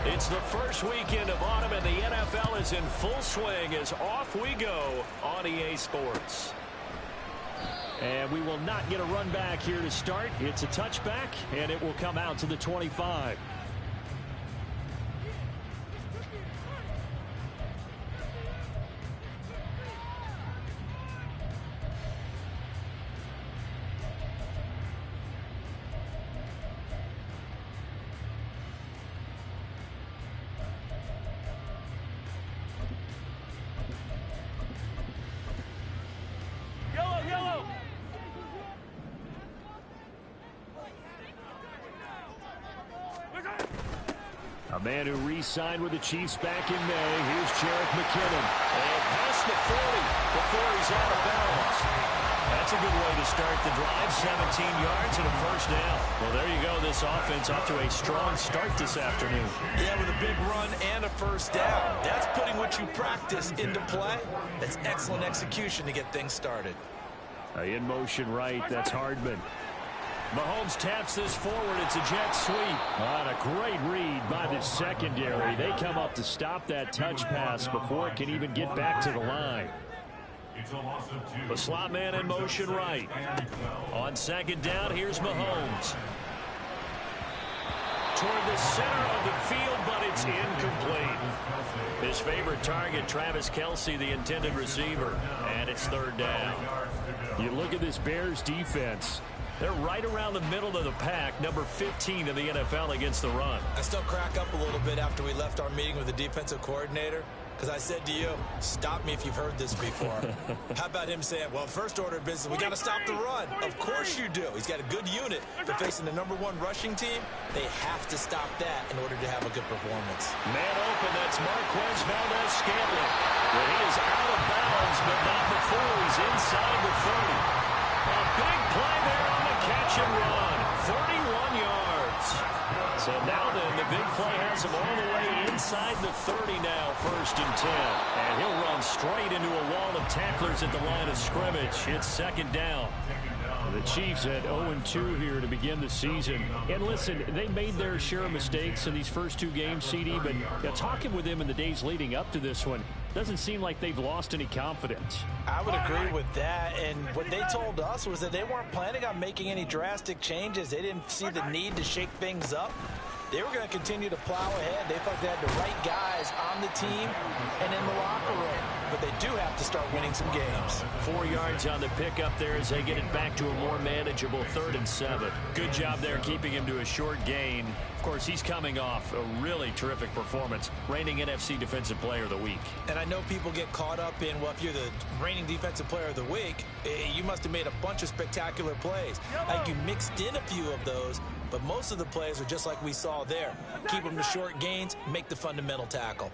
It's the first weekend of autumn, and the NFL is in full swing as off we go on EA Sports. And we will not get a run back here to start. It's a touchback, and it will come out to the 25. A man who re-signed with the Chiefs back in May. Here's Jarek McKinnon. And past the 40 before he's out of bounds. That's a good way to start the drive. 17 yards and a first down. Well, there you go. This offense off to a strong start this afternoon. Yeah, with a big run and a first down. That's putting what you practice into play. That's excellent execution to get things started. In motion right. That's Hardman. Mahomes taps this forward. It's a jet sweep. A great read by the secondary. They come up to stop that touch pass before it can even get back to the line. The slot man in motion right. On second down, here's Mahomes. Toward the center of the field, but it's incomplete. His favorite target, Travis Kelce, the intended receiver. And it's third down. You look at this Bears defense. They're right around the middle of the pack, number 15 in the NFL against the run. I still crack up a little bit after we left our meeting with the defensive coordinator, because I said to you, stop me if you've heard this before. How about him saying, well, first order of business, we got to stop the run. Of course you do. He's got a good unit. They're facing the #1 rushing team. They have to stop that in order to have a good performance. Man open, that's Marquez Valdez-Scantling. Well, he is out of bounds, but not before he's inside the 30. A big play there on the catch and run. 31 yards. So now then, the big play has him all the way inside the 30 now, 1st and 10. And he'll run straight into a wall of tacklers at the line of scrimmage. It's 2nd down. The Chiefs had 0-2 here to begin the season. And listen, they made their share of mistakes in these first 2 games, CD, but talking with them in the days leading up to this one, doesn't seem like they've lost any confidence. I would agree with that, and what they told us was that they weren't planning on making any drastic changes. They didn't see the need to shake things up. They were going to continue to plow ahead. They felt they had the right guys on the team and in the locker room. But they do have to start winning some games. 4 yards on the pickup there as they get it back to a more manageable 3rd and 7. Good job there keeping him to a short gain. Of course, he's coming off a really terrific performance, reigning NFC Defensive Player of the Week. And I know people get caught up in, well, if you're the reigning Defensive Player of the Week, you must have made a bunch of spectacular plays. Like you mixed in a few of those, but most of the plays are just like we saw there. Keep them to short gains, make the fundamental tackle.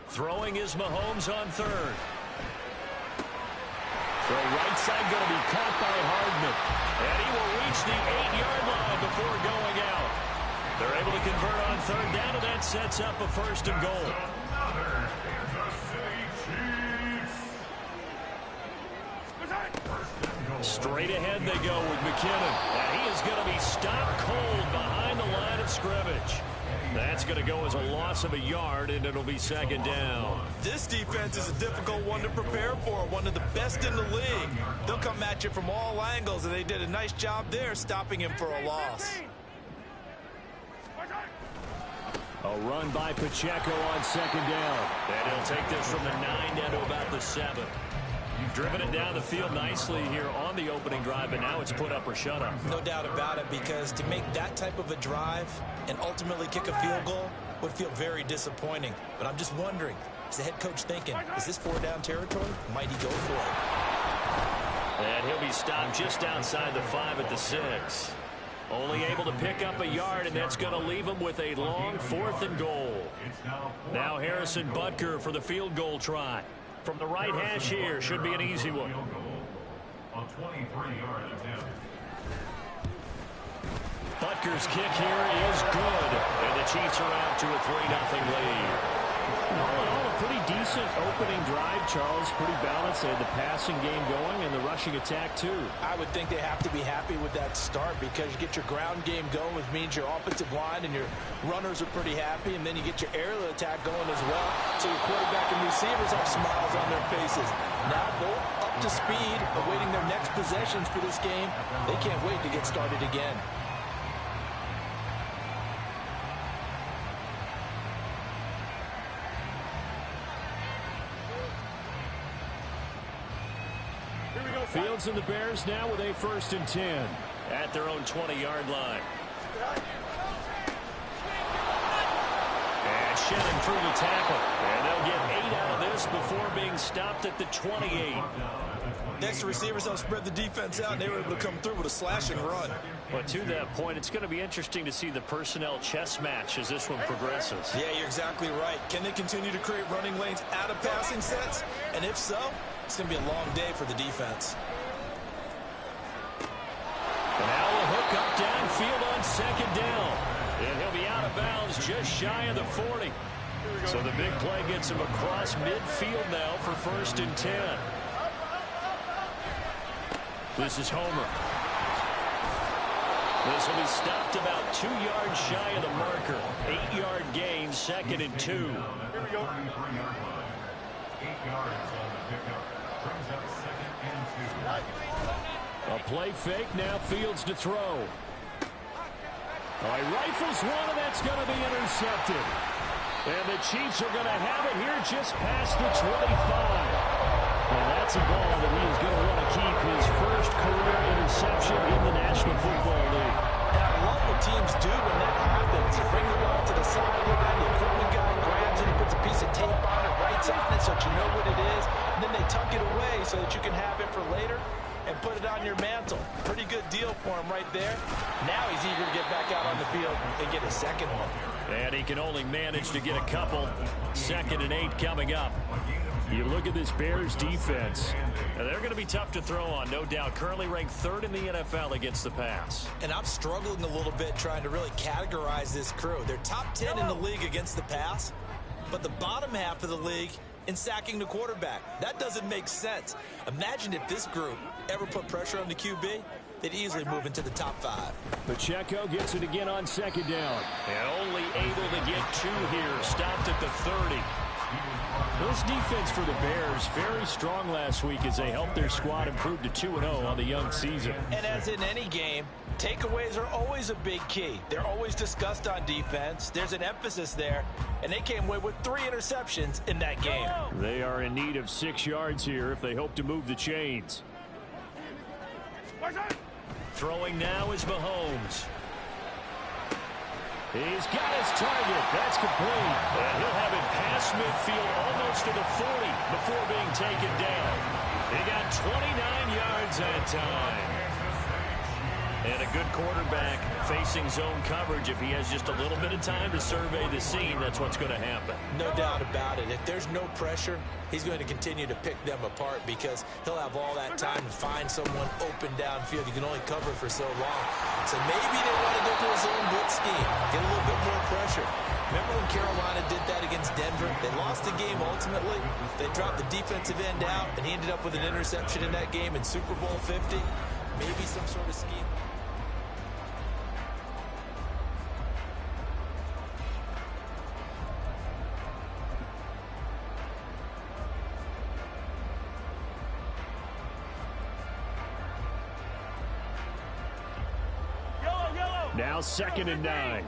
Throwing is Mahomes on 3rd. The right side going to be caught by Hardman. And he will reach the 8-yard line before going out. They're able to convert on 3rd down, and that sets up a 1st and goal. Straight ahead they go with McKinnon. And he is going to be stopped cold behind the line of scrimmage. That's going to go as a loss of a yard, and it'll be 2nd down. This defense is a difficult one to prepare for, one of the best in the league. They'll come at you from all angles, and they did a nice job there stopping him for a loss. A run by Pacheco on 2nd down. And he'll take this from the 9 down to about the 7. Driven it down the field nicely here on the opening drive, but now it's put up or shut up. No doubt about it, because to make that type of a drive and ultimately kick a field goal would feel very disappointing. But I'm just wondering, is the head coach thinking, is this 4-down territory? Might he go for it? And he'll be stopped just outside the 5 at the 6. Only able to pick up a yard, and that's going to leave him with a long 4th and goal. Now Harrison Butker for the field goal try. From the right hash here, should be an easy one. Butker's kick here is good, and the Chiefs are out to a 3-0 lead. All in all, a pretty decent opening drive, Charles. Pretty balanced. They had the passing game going and the rushing attack, too. I would think they have to be happy with that start because you get your ground game going, which means your offensive line and your runners are pretty happy, and then you get your aerial attack going as well. So your quarterback and receivers have smiles on their faces. Now they're up to speed, awaiting their next possessions for this game. They can't wait to get started again. Fields and the Bears now with a 1st and 10 at their own 20-yard line. And shedding through the tackle. And they'll get 8 out of this before being stopped at the 28. Next, the receivers help spread the defense out, and they were able to come through with a slash and run. But to that point, it's going to be interesting to see the personnel chess match as this one progresses. Yeah, you're exactly right. Can they continue to create running lanes out of passing sets? And if so, it's going to be a long day for the defense. And now a hook up downfield on 2nd down. And he'll be out of bounds just shy of the 40. So the big play gets him across midfield now for 1st and 10. This is Homer. This will be stopped about 2 yards shy of the marker. 8-yard gain, 2nd and 2. Here we go. 8 yards on the pickup. Brings up 2nd and 2. A play fake, now Fields to throw. He rifles one, and that's going to be intercepted. And the Chiefs are going to have it here just past the 25. And that's a ball that he is going to want to keep, his first career interception in the National Football League. I love what teams do when that happens. You bring the ball to the sideline, the equipment guy grabs it, he puts a piece of tape on it, writes on it so that you know what it is, and then they tuck it away so that you can have it for later and put it on your mantle. Pretty good deal for him right there. Now he's eager to get back out on the field and get his second one. And he can only manage to get a couple. 2nd and 8 coming up. You look at this Bears defense, and they're going to be tough to throw on, no doubt. Currently ranked 3rd in the NFL against the pass. And I'm struggling a little bit trying to really categorize this crew. They're top 10 in the league against the pass, but the bottom half of the league in sacking the quarterback. That doesn't make sense. Imagine if this group ever put pressure on the QB, they'd easily move into the top 5. Pacheco gets it again on 2nd down. And only able to get 2 here, stopped at the 30. This defense for the Bears, very strong last week as they helped their squad improve to 2-0 on the young season. And as in any game, takeaways are always a big key. They're always discussed on defense. There's an emphasis there, and they came away with 3 interceptions in that game. They are in need of 6 yards here if they hope to move the chains. Throwing now is Mahomes. He's got his target. That's complete. And he'll have it past midfield almost to the 40 before being taken down. He got 29 yards that time. And a good quarterback facing zone coverage. If he has just a little bit of time to survey the scene, that's what's going to happen. No doubt about it. If there's no pressure, he's going to continue to pick them apart because he'll have all that time to find someone open downfield. You can only cover for so long. So maybe they want to go to a zone blitz scheme, get a little bit more pressure. Remember when Carolina did that against Denver? They lost the game ultimately. They dropped the defensive end out, and he ended up with an interception in that game in Super Bowl 50. Maybe some sort of scheme. Now 2nd and 9.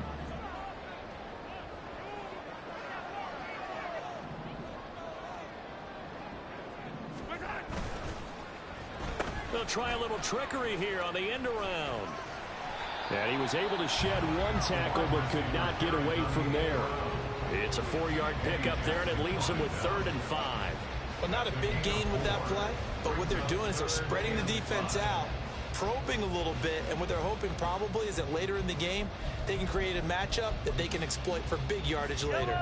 They'll try a little trickery here on the end around. And he was able to shed 1 tackle but could not get away from there. It's a 4-yard pickup there, and it leaves him with 3rd and 5. Well, not a big gain with that play, but what they're doing is they're spreading the defense out, probing a little bit, and what they're hoping probably is that later in the game, they can create a matchup that they can exploit for big yardage later.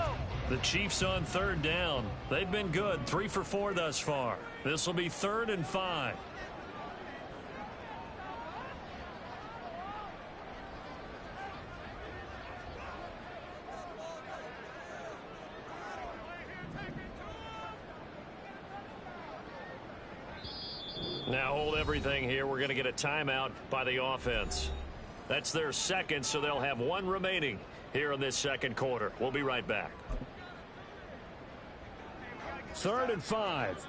The Chiefs on 3rd down. They've been good, 3 for 4 thus far. This will be 3rd and 5. Now hold everything here. We're going to get a timeout by the offense. That's their second, so they'll have one remaining here in this second quarter. We'll be right back. 3rd and 5.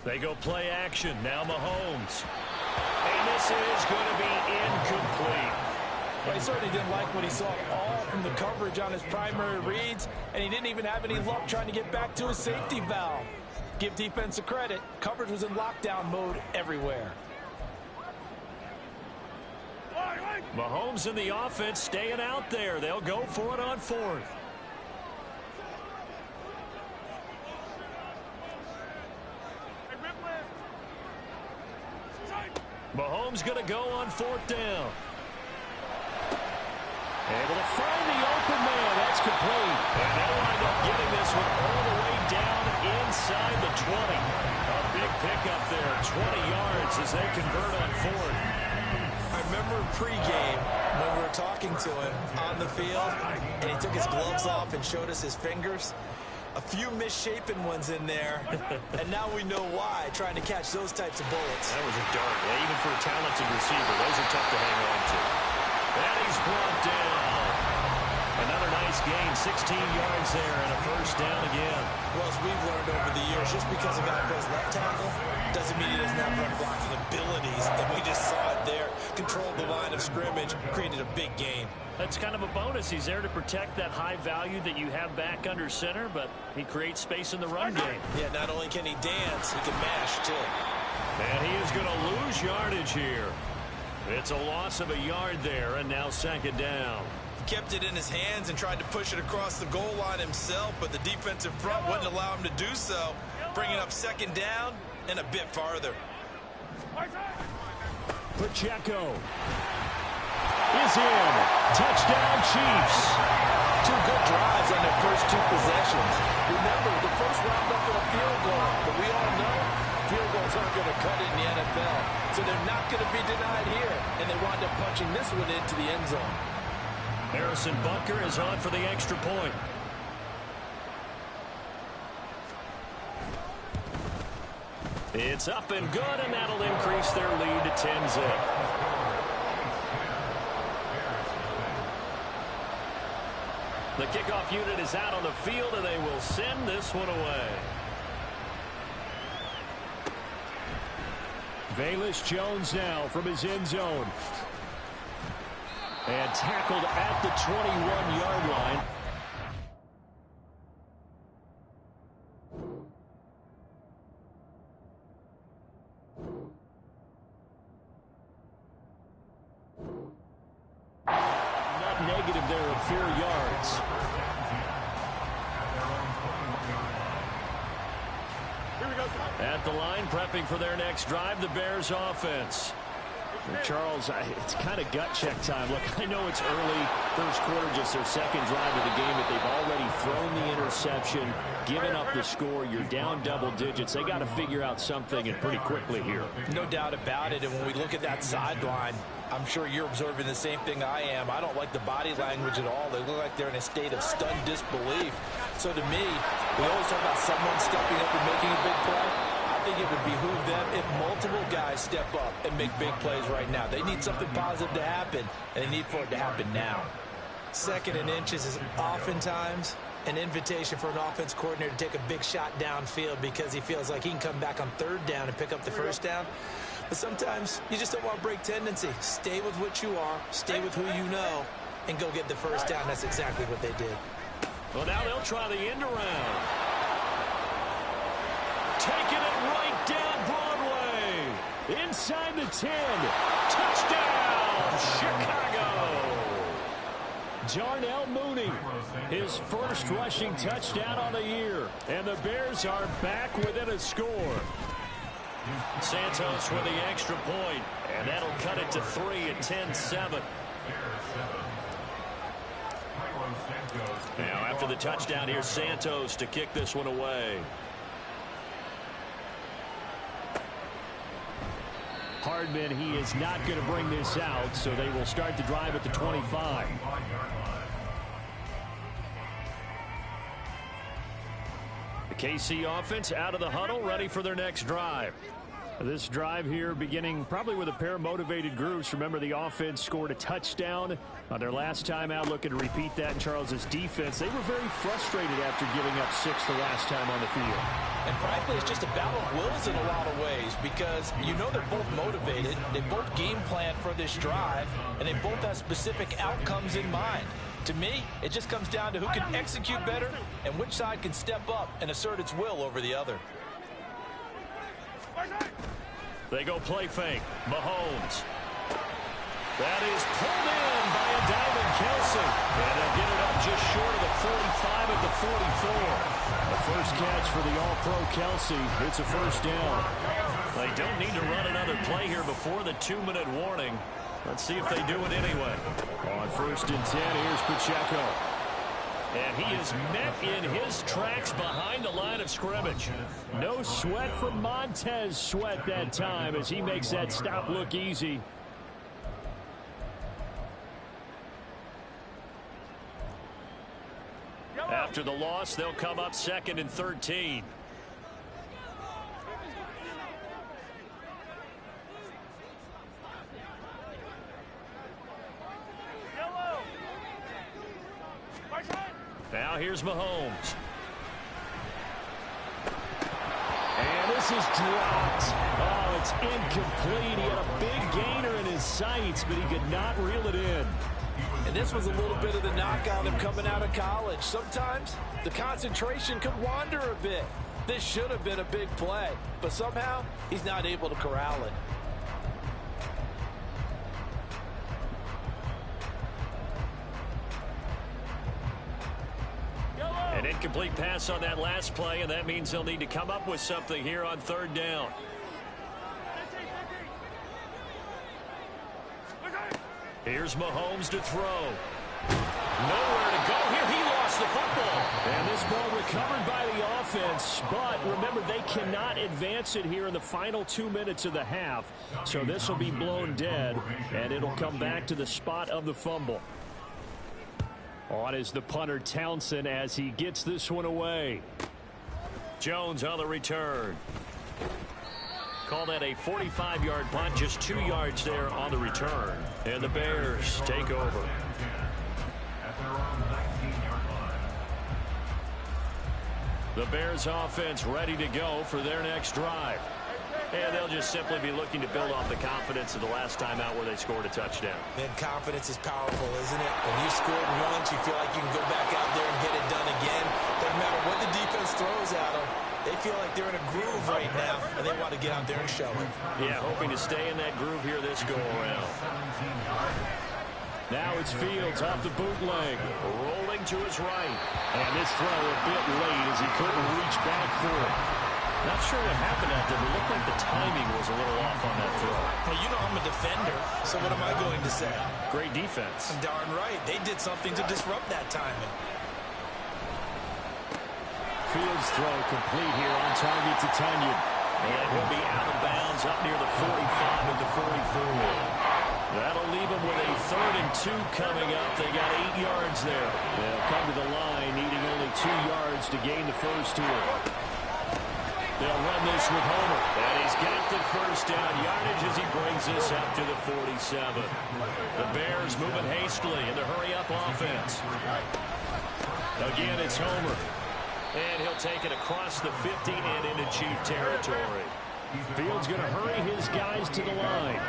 They go play action. Now Mahomes. And this is going to be incomplete. Well, he certainly didn't like what he saw all from the coverage on his primary reads, and he didn't even have any luck trying to get back to his safety valve. Give defense a credit. Coverage was in lockdown mode everywhere. Mahomes and the offense staying out there. They'll go for it on 4th. Mahomes going to go on 4th down. Able to find the open man. That's complete. And they'll wind up getting this one all the way down inside the 20. A big pickup there, 20 yards as they convert on 4th. I remember pregame when we were talking to him on the field, and he took his gloves off and showed us his fingers. A few misshapen ones in there, and now we know why, trying to catch those types of bullets. That was a dart. Yeah, even for a talented receiver, those are tough to hang on to. And he's brought down. Another nice gain, 16 yards there, and a 1st down again. Well, as we've learned over the years, just because a guy plays left tackle doesn't mean he doesn't have run blocking abilities, and we just saw it there. Controlled the line of scrimmage, created a big gain. That's kind of a bonus. He's there to protect that high value that you have back under center, but he creates space in the run game. Yeah, not only can he dance, he can mash, too. And he is going to lose yardage here. It's a loss of a yard there, and now 2nd down. He kept it in his hands and tried to push it across the goal line himself, but the defensive front wouldn't allow him to do so, bringing up 2nd down and a bit farther. Pacheco is in. Touchdown, Chiefs. 2 good drives on their first 2 possessions. Remember, the first round up with a field goal, but we all know field goals aren't going to cut it in the NFL, so they're not going to be denied here, and they wind up punching this one into the end zone. Harrison Butker is on for the extra point. It's up and good, and that'll increase their lead to 10-zip. The kickoff unit is out on the field, and they will send this one away. Velus Jones now from his end zone. And tackled at the 21-yard line. Not negative there of 4 yards. At the line, prepping for their next drive, the Bears offense. Charles, it's kind of gut check time. Look, I know it's early, first quarter, just their second drive of the game, but they've already thrown the interception, given up the score. You're down double digits. They got to figure out something, and pretty quickly here. No doubt about it, and when we look at that sideline, I'm sure you're observing the same thing I am. I don't like the body language at all. They look like they're in a state of stunned disbelief. So to me, we always talk about someone stepping up and making a big play. I think it would behoove them if multiple guys step up and make big plays right now. They need something positive to happen, and they need for it to happen now. 2nd and inches is oftentimes an invitation for an offense coordinator to take a big shot downfield because he feels like he can come back on 3rd down and pick up the 1st down. But sometimes you just don't want to break tendency. Stay with what you are, stay with who you know, and go get the 1st down. That's exactly what they did. Well, now they'll try the end around. Taking it right down Broadway. Inside the 10. Touchdown, Chicago. Darnell Mooney, his first rushing touchdown on the year. And the Bears are back within a score. Santos with the extra point, and that'll cut it to 3 at 10-7. Now, after the touchdown, here's Santos to kick this one away. Hardman, he is not going to bring this out, so they will start the drive at the 25. The KC offense out of the huddle, ready for their next drive. This drive here beginning probably with a pair of motivated groups. Remember, the offense scored a touchdown on their last time out. Looking to repeat that in Charles's defense. They were very frustrated after giving up 6 the last time on the field. And frankly, it's just a battle of wills in a lot of ways because you know they're both motivated. They both game plan for this drive, and they both have specific outcomes in mind. To me, it just comes down to who can execute better and which side can step up and assert its will over the other. They go play fake. Mahomes. That is pulled in by a diving Kelsey. And they'll get it up just short of the 45 at the 44. The first catch for the All-Pro Kelsey. It's a first down. They don't need to run another play here before the 2-minute warning. Let's see if they do it anyway. On 1st and 10, here's Pacheco. And he is met in his tracks behind the line of scrimmage. No sweat from Montez Sweat that time as he makes that stop look easy. After the loss, they'll come up 2nd and 13. Now here's Mahomes. And this is dropped. Oh, it's incomplete. He had a big gainer in his sights, but he could not reel it in. And this was a little bit of the knock on him coming out of college. Sometimes the concentration could wander a bit. This should have been a big play, but somehow he's not able to corral it. An incomplete pass on that last play, and that means they'll need to come up with something here on 3rd down. Here's Mahomes to throw. Nowhere to go here. He lost the football. And this ball recovered by the offense, but remember, they cannot advance it here in the final 2 minutes of the half. So this will be blown dead, and it'll come back to the spot of the fumble. On is the punter Townsend as he gets this one away. Jones on the return. Call that a 45-yard punt, just 2 yards there on the return. And the Bears take over. The Bears offense ready to go for their next drive. And they'll just simply be looking to build off the confidence of the last time out where they scored a touchdown. Man, confidence is powerful, isn't it? When you scored once, you feel like you can go back out there and get it done again. Doesn't matter what the defense throws at them. They feel like they're in a groove right now, and they want to get out there and show it. Yeah, hoping to stay in that groove here this go-around. Now it's Fields off the bootleg, rolling to his right. And this throw a bit late as he couldn't reach back for it. Not sure what happened out there, but it looked like the timing was a little off on that throw. Hey, you know I'm a defender, so what am I going to say? Great defense. Darn right. They did something to disrupt that timing. Fields throw complete here on target to Tunyon. And he'll be out of bounds up near the 45 at the 44. That'll leave them with a 3rd and 2 coming up. They got 8 yards there. They'll come to the line needing only 2 yards to gain the first here. They'll run this with Homer. And he's got the first down yardage as he brings this up to the 47. The Bears moving hastily in the hurry-up offense. Again, it's Homer. And he'll take it across the 50 and into Chief territory. Fields going to hurry his guys to the line.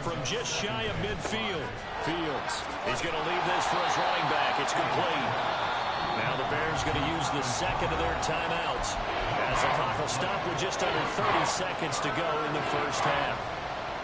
From just shy of midfield, Fields. He's going to leave this for his running back. It's complete. Now the Bears going to use the second of their timeouts as the clock will stop with just under 30 seconds to go in the first half.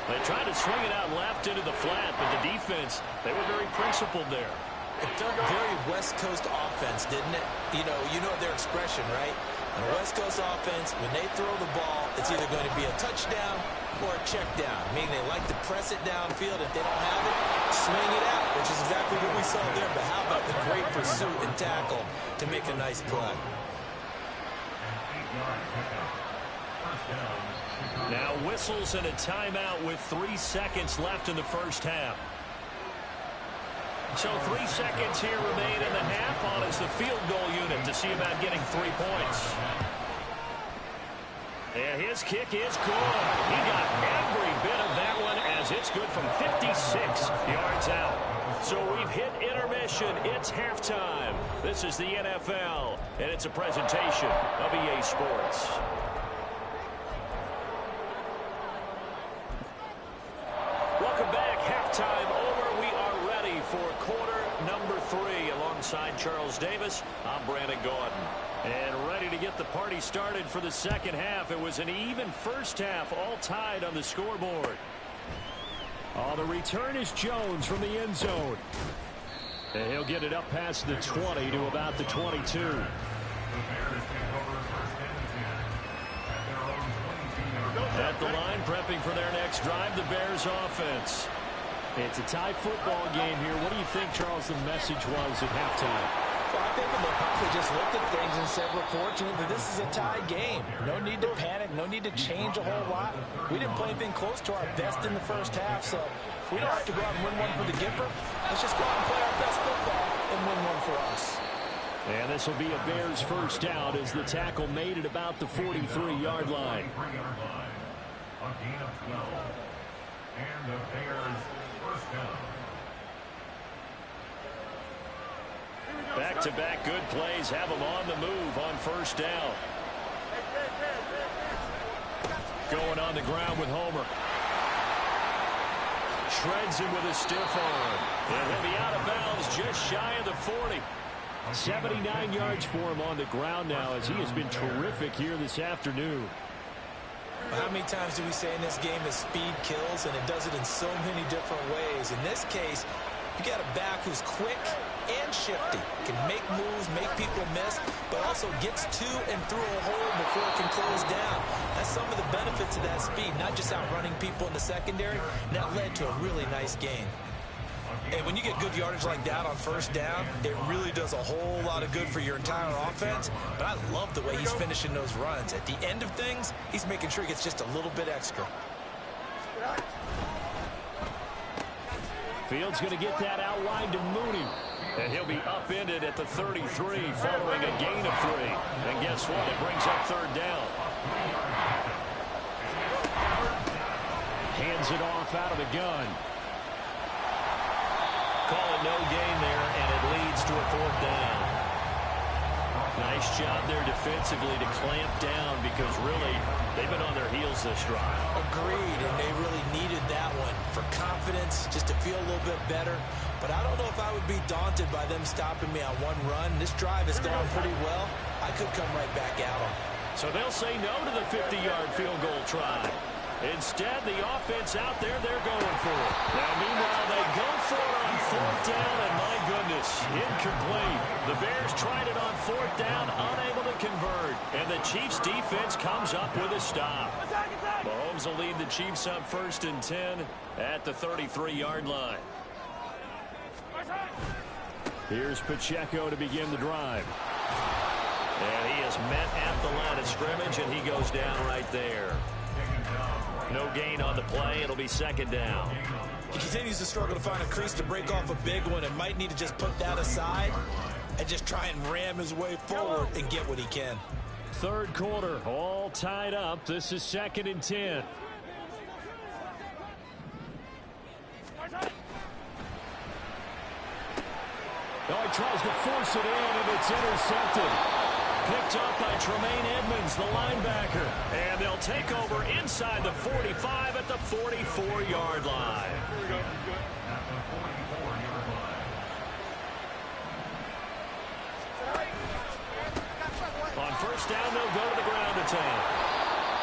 They tried to swing it out left into the flat, but the defense, they were very principled there. It felt very West Coast offense, didn't it? You know their expression, right? On a West Coast offense, when they throw the ball, it's either going to be a touchdown or a check down, meaning they like to press it downfield. If they don't have it, swing it out, which is exactly what we saw there. But how about the great pursuit and tackle to make a nice play? Now whistles and a timeout with 3 seconds left in the first half. So 3 seconds here remain in the half on as the field goal unit to see about getting 3 points. And his kick is good. He got every bit of that one as it's good from 56 yards out. So we've hit intermission. It's halftime. This is the NFL, and it's a presentation of EA Sports. Welcome back. Halftime over. We are ready for quarter number 3. Alongside Charles Davis, I'm Brandon Gordon. And ready to get the party started for the second half. It was an even first half, all tied on the scoreboard. Oh, the return is Jones from the end zone. And he'll get it up past the 20 to about the 22. At the line, prepping for their next drive, the Bears offense. It's a tie football game here. What do you think, Charles, the message was at halftime? Well, I think they probably just looked at things and said, we're fortunate that this is a tie game. No need to panic. No need to change a whole lot. We didn't play anything close to our best in the first half, so we don't have to go out and win one for the Gipper. Let's just go out and play our best football and win one for us. And this will be a Bears first down as the tackle made it about the 43-yard line. A gain of 12. And the Bears first down. Back-to-back good plays have them on the move on first down. Going on the ground with Homer. Shreds him with a stiff arm. And he'll be out of bounds just shy of the 40. 79 yards for him on the ground now as he has been terrific here this afternoon. How many times do we say in this game that speed kills, and it does it in so many different ways? In this case, you got a back who's quick and shifty, can make moves, make people miss, but also gets to and through a hole before it can close down. That's some of the benefits of that speed, not just outrunning people in the secondary, and that led to a really nice gain. And when you get good yardage like that on first down, it really does a whole lot of good for your entire offense. But I love the way he's finishing those runs. At the end of things, he's making sure he gets just a little bit extra. Fields going to get that out wide to Mooney. And he'll be upended at the 33 following a gain of 3. And guess what? It brings up third down. Hands it off out of the gun. Call it no gain there, and it leads to a fourth down. Nice job there defensively to clamp down because really they've been on their heels this drive. Agreed, and they really needed that one for confidence, just to feel a little bit better. But I don't know if I would be daunted by them stopping me on one run. This drive has gone pretty well. I could come right back at them. So they'll say no to the 50-yard field goal try. Instead, the offense out there, they're going for it. Now, meanwhile, they go for it on fourth down, and my goodness, incomplete. The Bears tried it on fourth down, unable to convert, and the Chiefs' defense comes up with a stop. Mahomes will lead the Chiefs up first and 10 at the 33-yard line. Here's Pacheco to begin the drive. And he is met at the line of scrimmage, and he goes down right there. No gain on the play. It'll be second down. He continues to struggle to find a crease to break off a big one and might need to just put that aside and just try and ram his way forward and get what he can. Third quarter, all tied up. This is second and 10. Oh, he tries to force it in, and it's intercepted. Picked up by Tremaine Edmonds, the linebacker. And they'll take over inside the 45 at the 44-yard line. On first down, they'll go to the ground attack.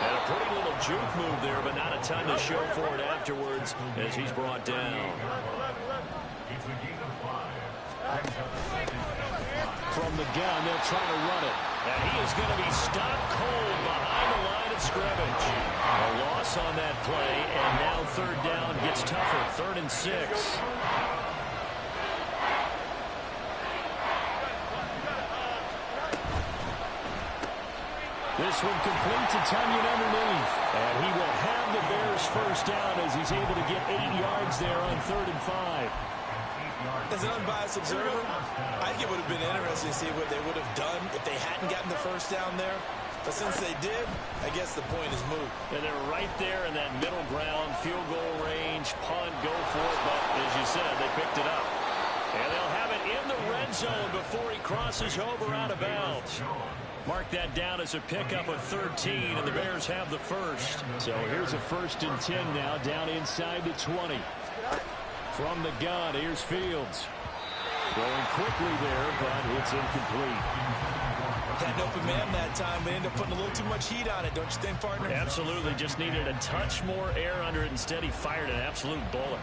And a pretty little juke move there, but not a ton to show for it afterwards as he's brought down. From the gun, they'll try to run it. And he is going to be stopped cold behind the line of scrimmage. A loss on that play, and now third down gets tougher. 3rd and 6. this one complete to Tunyon underneath. And he will have the Bears first down as he's able to get 8 yards there on 3rd and 5. As an unbiased observer, I think it would have been interesting to see what they would have done if they hadn't gotten the first down there. But since they did, I guess the point is moot. And they're right there in that middle ground, field goal range, punt, go for it. But as you said, they picked it up. And they'll have it in the red zone before he crosses over out of bounds. Mark that down as a pickup of 13, and the Bears have the first. So here's a 1st and 10 now, down inside the 20. From the gun, here's Fields. Throwing quickly there, but it's incomplete. Had an open man that time, but ended up putting a little too much heat on it, don't you think, partner? Absolutely, just needed a touch more air under it. Instead, he fired an absolute bullet.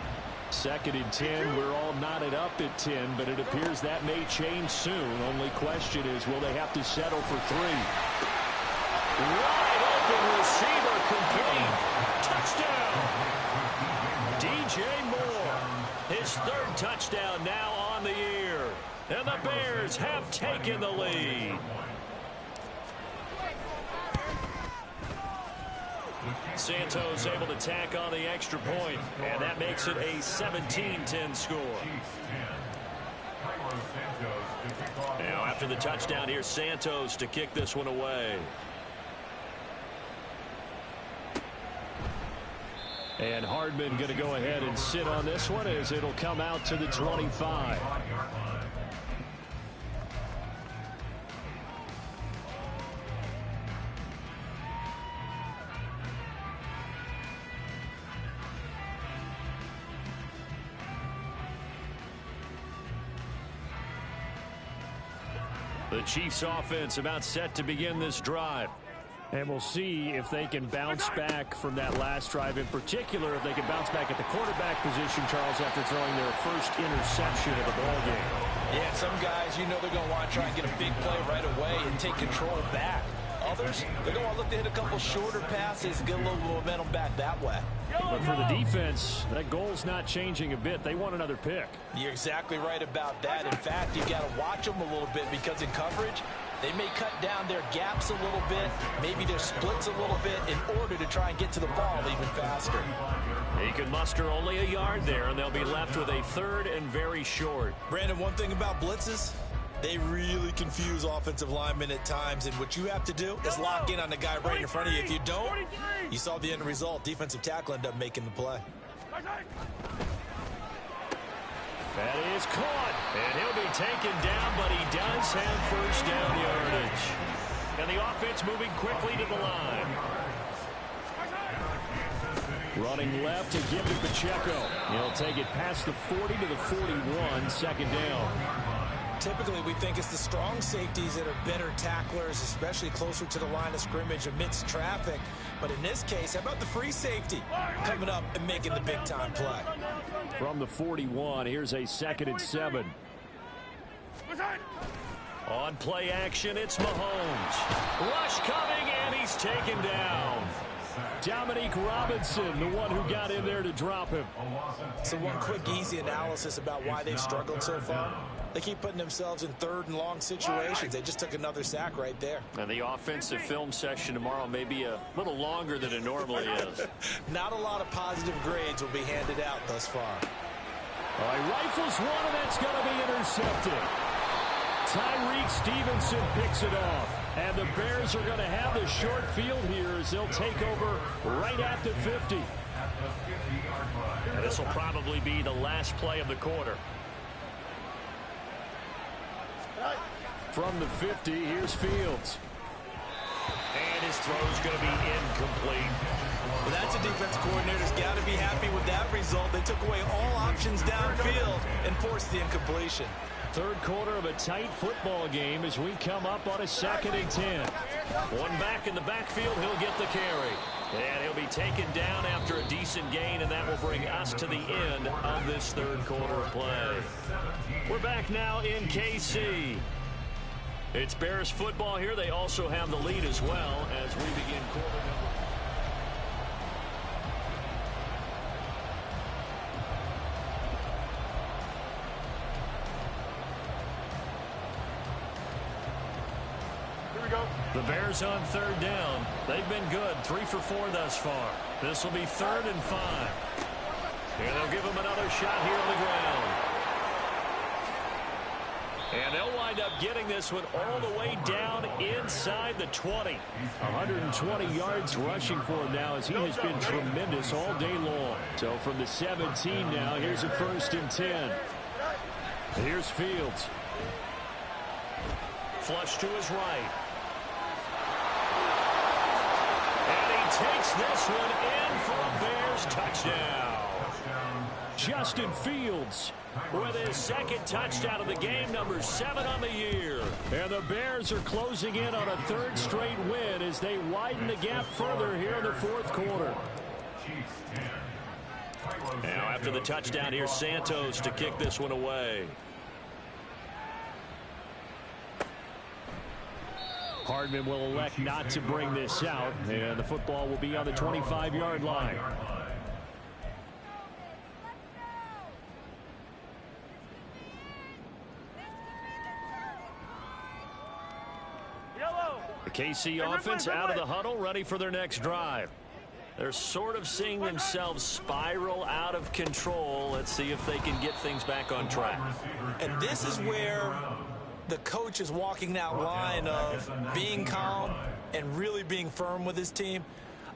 2nd and 10, we're all knotted up at 10, but it appears that may change soon. Only question is, will they have to settle for 3? Wide open receiver complete. Touchdown! DJ Moore. His 3rd touchdown now on the year. And the Bears have taken the lead. Santos able to tack on the extra point, and that makes it a 17-10 score. Now after the touchdown, here's Santos to kick this one away. And Hardman going to go ahead and sit on this one as it'll come out to the 25. The Chiefs offense about set to begin this drive. And we'll see if they can bounce back from that last drive. In particular, if they can bounce back at the quarterback position, Charles, after throwing their first interception of the ball game. Yeah, some guys, you know they're going to want to try and get a big play right away and take control back. Others, they're going to want to look to hit a couple shorter passes, get a little momentum back that way. But for the defense, that goal's not changing a bit. They want another pick. You're exactly right about that. In fact, you've got to watch them a little bit because in coverage, they may cut down their gaps a little bit, maybe their splits a little bit in order to try and get to the ball even faster. He can muster only a yard there, and they'll be left with a 3rd and very short. Brandon, one thing about blitzes, they really confuse offensive linemen at times, and what you have to do is lock in on the guy right in front of you. If you don't, you saw the end result. Defensive tackle ended up making the play. That is caught, and he'll be taken down, but he does have first down yardage. And the offense moving quickly to the line. Running left to give to Pacheco. He'll take it past the 40 to the 41, 2nd down. Typically, we think it's the strong safeties that are better tacklers, especially closer to the line of scrimmage amidst traffic. But in this case, how about the free safety coming up and making the big-time play? From the 41, here's a 2nd and 7. On play action, it's Mahomes. Rush coming, and he's taken down. Dominique Robinson, the one who got in there to drop him. So one quick, easy analysis about why they've struggled so far. They keep putting themselves in 3rd and long situations. They just took another sack right there. And the offensive film session tomorrow may be a little longer than it normally is. Not a lot of positive grades will be handed out thus far. All right, rifles one, and that's going to be intercepted. Tyreek Stevenson picks it off. And the Bears are going to have the short field here as they'll take over right at the 50. And this will probably be the last play of the quarter. From the 50, here's Fields. And his throw's going to be incomplete. Well, that's a defensive coordinator's got to be happy with that result. They took away all options downfield and forced the incompletion. 3rd quarter of a tight football game as we come up on a 2nd and 10. One back in the backfield, he'll get the carry. And he'll be taken down after a decent gain, and that will bring us to the end of this 3rd quarter of play. We're back now in KC. It's Bears football here. They also have the lead as well as we begin quarter number. The Bears on third down. They've been good, 3 for 4 thus far. This will be 3rd and 5. And they'll give him another shot here on the ground. And they'll wind up getting this one all the way down inside the 20. 120 yards rushing for him now as he has been tremendous all day long. So from the 17 now, here's a 1st and 10. Here's Fields. Flush to his right. And he takes this one in for a Bears touchdown. Justin Fields with his 2nd touchdown of the game, number 7 on the year. And the Bears are closing in on a 3rd straight win as they widen the gap further here in the 4th quarter. Now after the touchdown, here's Santos to kick this one away. Hardman will elect not to bring this out, and the football will be on the 25-yard line. The KC offense out of the huddle, ready for their next drive. They're sort of seeing themselves spiral out of control. Let's see if they can get things back on track. And this is where the coach is walking that line of being calm and really being firm with his team.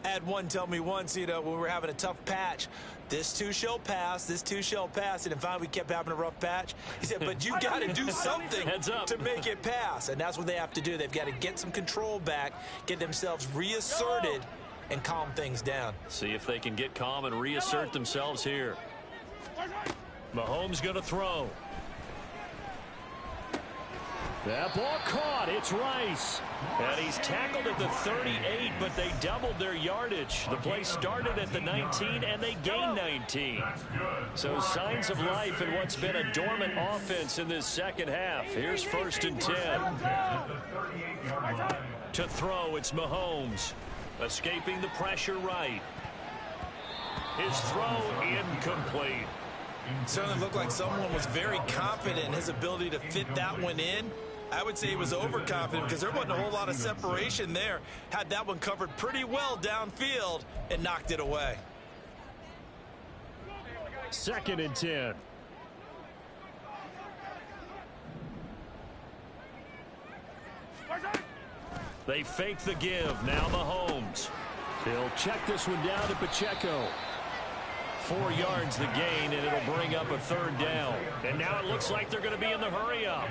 I had one tell me once, when we were having a tough patch, this too shall pass, this too shall pass. And finally, we kept having a rough patch. He said, but you got to do something to make it pass. And that's what they have to do. They've got to get some control back, get themselves reasserted, and calm things down. See if they can get calm and reassert themselves here. Mahomes going to throw. That ball caught. It's Rice. And he's tackled at the 38, but they doubled their yardage. The play started at the 19, and they gained 19. So signs of life in what's been a dormant offense in this 2nd half. Here's 1st and 10. To throw, it's Mahomes. Escaping the pressure right. His throw incomplete. Certainly looked like someone was very confident in his ability to fit that one in. I would say he was overconfident because there wasn't a whole lot of separation there. Had that one covered pretty well downfield and knocked it away. 2nd and 10. They fake the give. Now Mahomes. He'll check this one down to Pacheco. 4 yards the gain, and it'll bring up a 3rd down. And now it looks like they're going to be in the hurry-up.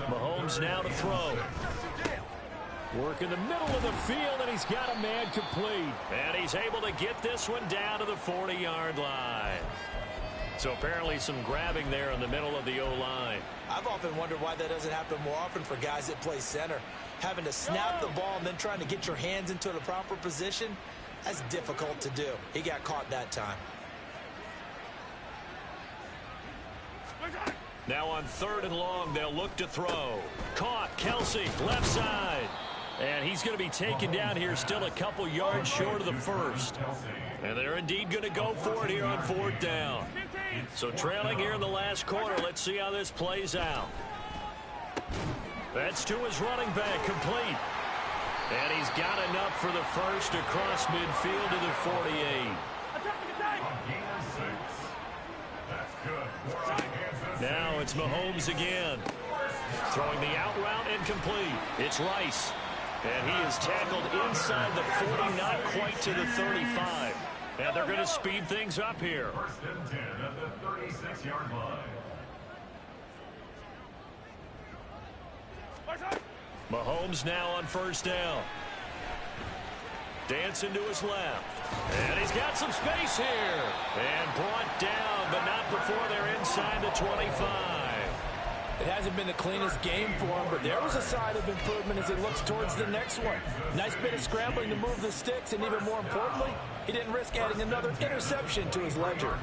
Mahomes now to throw. Work in the middle of the field, and he's got a man complete. And he's able to get this one down to the 40-yard line. So apparently some grabbing there in the middle of the O-line. I've often wondered why that doesn't happen more often for guys that play center. Having to snap the ball and then trying to get your hands into the proper position, that's difficult to do. He got caught that time. Now on 3rd and long, they'll look to throw. Caught, Kelsey, left side. And he's going to be taken down here, still a couple yards short of the 1st. And they're indeed going to go for it here on 4th down. So trailing here in the last quarter, let's see how this plays out. That's to his running back, complete. And he's got enough for the 1st across midfield to the 48. Now it's Mahomes again. Throwing the out route incomplete. It's Rice. And he is tackled inside the 40, not quite to the 35. And they're going to speed things up here. 1st and 10 at the 36-yard line. Mahomes now on 1st down. Dancing to his left. And he's got some space here. And brought down, but not before they're inside the 25. It hasn't been the cleanest game for him, but there was a sign of improvement as he looks towards the next one. Nice bit of scrambling to move the sticks, and even more importantly, he didn't risk adding another interception to his ledger.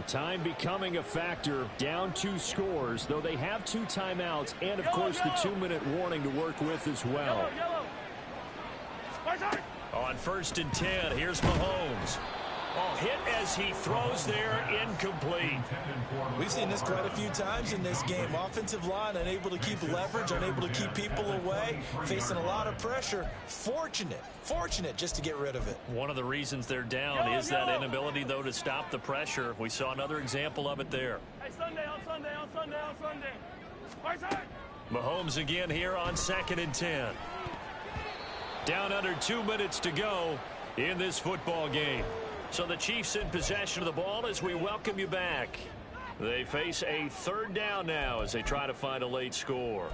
Time becoming a factor, down 2 scores, though they have 2 timeouts and, of course, the 2-minute warning to work with as well. On 1st and 10, here's Mahomes. Oh, hit as he throws there, incomplete. We've seen this quite a few times in this game. Offensive line unable to keep leverage, unable to keep people away, facing a lot of pressure. Fortunate just to get rid of it. One of the reasons they're down is that inability, though, to stop the pressure. We saw another example of it there. Hey, Sunday. Mahomes again here on 2nd and 10. Down under 2 minutes to go in this football game. So the Chiefs in possession of the ball as we welcome you back. They face a 3rd down now as they try to find a late score.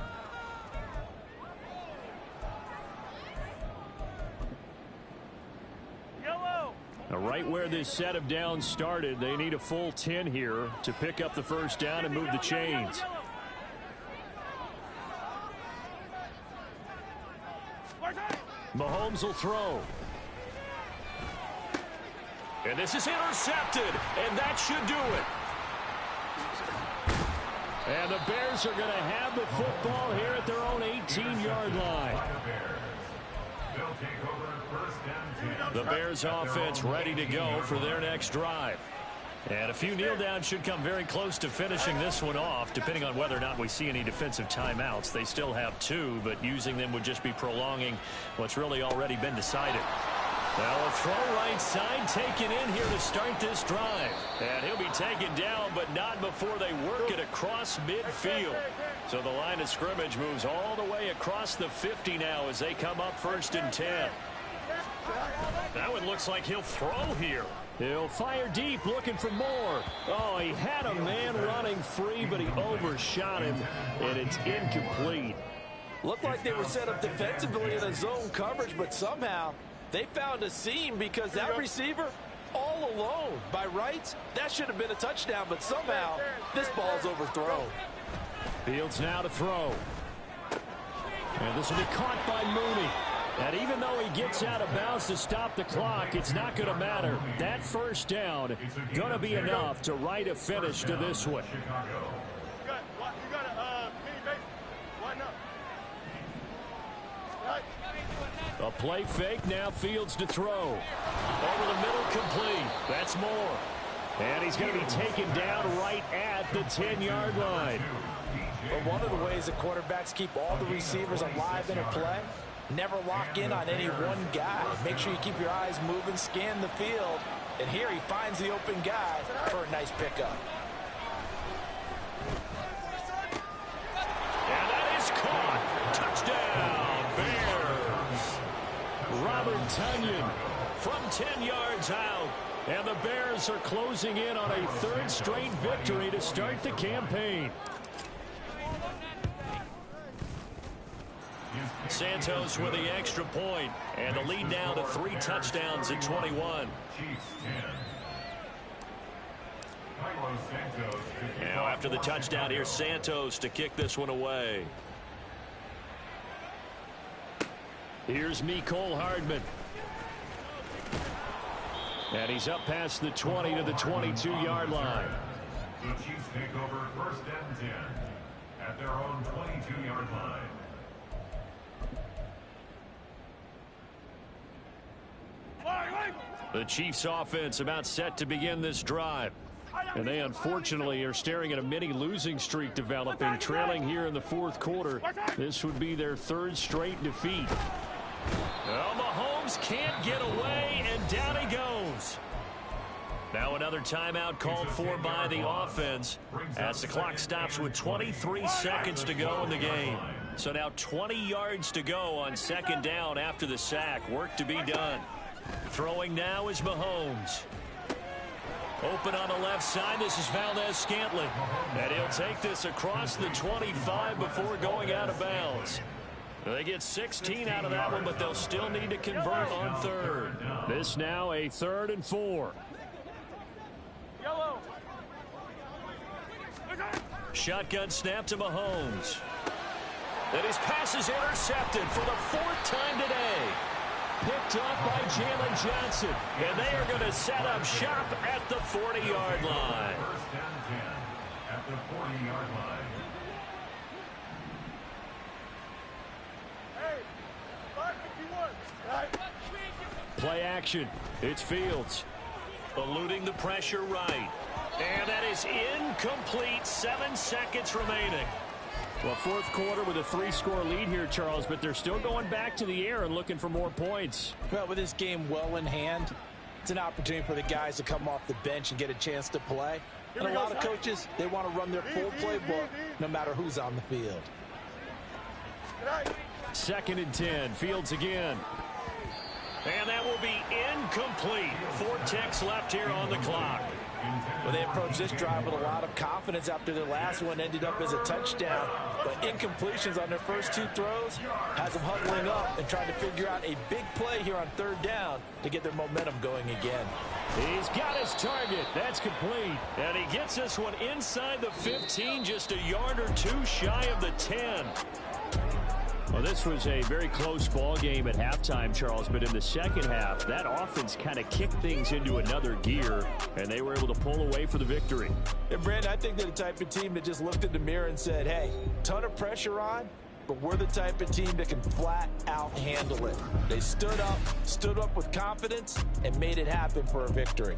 Now, right where this set of downs started, they need a full 10 here to pick up the 1st down and move the chains. Mahomes will throw. And this is intercepted, and that should do it. And the Bears are going to have the football here at their own 18-yard line. The Bears offense ready to go for their next drive. And a few kneel downs should come very close to finishing this one off, depending on whether or not we see any defensive timeouts. They still have 2, but using them would just be prolonging what's really already been decided. Well, a throw right side taken in here to start this drive. And he'll be taken down, but not before they work it across midfield. So the line of scrimmage moves all the way across the 50 now as they come up 1st and 10. That one looks like he'll throw here. He'll fire deep, looking for more. Oh, he had a man running free, but he overshot him, and it's incomplete. Looked like they were set up defensively in a zone coverage, but somehow they found a seam because that receiver all alone. By rights, that should have been a touchdown, but somehow this ball's overthrown. Fields now to throw. And this will be caught by Mooney. And even though he gets out of bounds to stop the clock, it's not going to matter. That 1st down going to be enough to write a finish to this one. A play fake, now Fields to throw. Over the middle, complete. That's Moore. And he's going to be taken down right at the 10-yard line. But one of the ways that quarterbacks keep all the receivers alive in a play, never lock in on any one guy. Make sure you keep your eyes moving, scan the field. And here he finds the open guy for a nice pickup. And that is caught. Touchdown, Bears. Robert Tonyan from 10 yards out. And the Bears are closing in on a 3rd straight victory to start the campaign. Santos with the extra point, and the lead now to 3 touchdowns at 21. Now after the touchdown, here's Santos to kick this one away. Here's Mecole Hardman. And he's up past the 20 to the 22-yard line. The Chiefs take over 1st and 10 at their own 22-yard line. The Chiefs offense about set to begin this drive. And they unfortunately are staring at a mini losing streak developing, trailing here in the 4th quarter. This would be their 3rd straight defeat. Well, Mahomes can't get away, and down he goes. Now another timeout called for by the offense as the clock stops with 23 seconds to go in the game. So now 20 yards to go on 2nd down after the sack. Work to be done. Throwing now is Mahomes. Open on the left side. This is Valdez-Scantling. And he'll take this across the 25 before going out of bounds. They get 16 out of that one, but they'll still need to convert on 3rd. This now a 3rd and 4. Shotgun snap to Mahomes. And his pass is intercepted for the 4th time today. Picked up by Jalen Johnson. And they are going to set up shop at the 40-yard line. 1st and 10 at the 40-yard line. Play action. It's Fields. Eluding the pressure right. And that is incomplete. 7 seconds remaining. Well, fourth quarter with a 3-score lead here, Charles, but they're still going back to the air and looking for more points. Well, with this game well in hand, it's an opportunity for the guys to come off the bench and get a chance to play. And a lot of coaches, they want to run their full playbook no matter who's on the field. 2nd and 10. Fields again. And that will be incomplete. 4 ticks left here on the clock. Well, they approached this drive with a lot of confidence after their last one ended up as a touchdown. But incompletions on their first 2 throws has them huddling up and trying to figure out a big play here on 3rd down to get their momentum going again. He's got his target. That's complete. And he gets this one inside the 15, just a yard or 2 shy of the 10. Well, this was a very close ball game at halftime, Charles, but in the second half, that offense kind of kicked things into another gear, and they were able to pull away for the victory. And, Brandon, I think they're the type of team that just looked in the mirror and said, hey, ton of pressure on, but we're the type of team that can flat out handle it. They stood up with confidence, and made it happen for a victory.